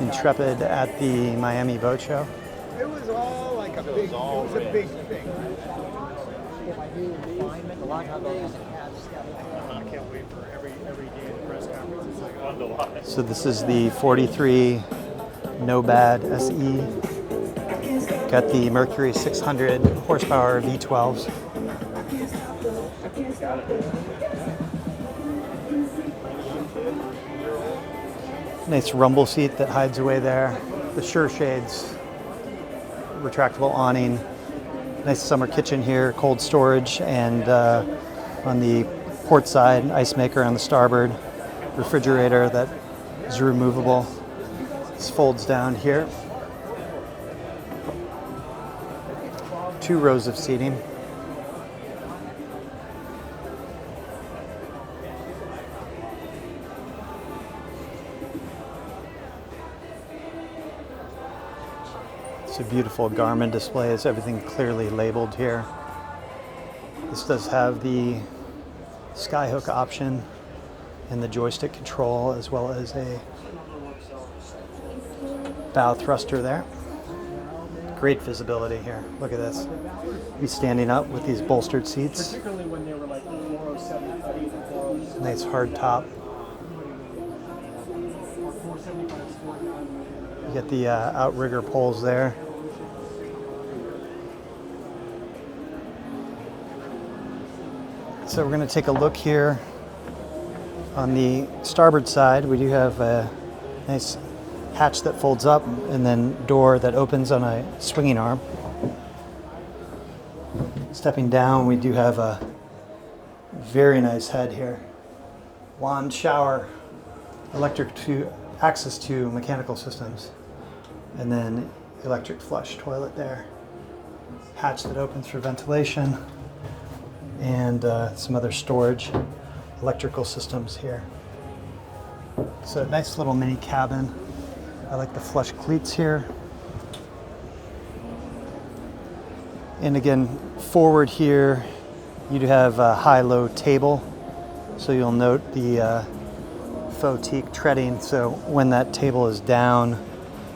Intrepid at the Miami Boat Show. It was all like a big, it was a big thing. I can't wait for every day at the press conference. It's like fun to watch. So this is the 43 Nomad SE. Got the Mercury 600 horsepower V12s. Nice rumble seat that hides away there. The SureShades, retractable awning. Nice summer kitchen here, cold storage, and on the port side, ice maker on the starboard, refrigerator that is removable. This folds down here. 2 rows of seating. It's a beautiful Garmin display. It's everything clearly labeled here. This does have the Skyhook option and the joystick control, as well as a bow thruster there. Great visibility here. Look at this. Be standing up with these bolstered seats. Particularly when they were like 407 Nice hard top. You get the outrigger poles there. So we're going to take a look here. On the starboard side, we do have a nice hatch that folds up and then door that opens on a swinging arm. Stepping down, we do have a very nice head here. Wand shower, electric to access to mechanical systems, and then electric flush toilet there. Hatch that opens for ventilation, and some other storage electrical systems here. So a nice little mini cabin. I like the flush cleats here. And again, forward here, you do have a high-low table. So you'll note the faux teak treading. So when that table is down,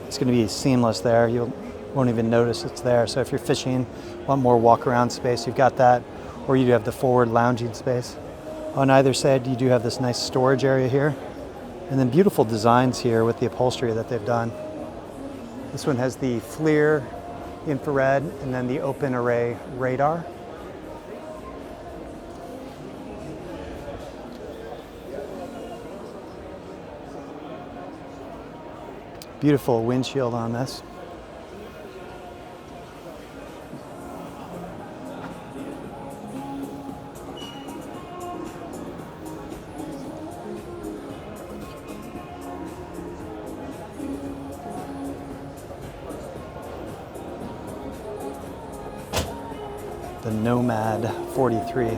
it's going to be seamless there. You won't even notice it's there. So if you're fishing, want more walk-around space, you've got that. Or you do have the forward lounging space. On either side, you do have this nice storage area here. And then beautiful designs here with the upholstery that they've done. This one has the FLIR infrared and then the open array radar. Beautiful windshield on this. The Nomad 43.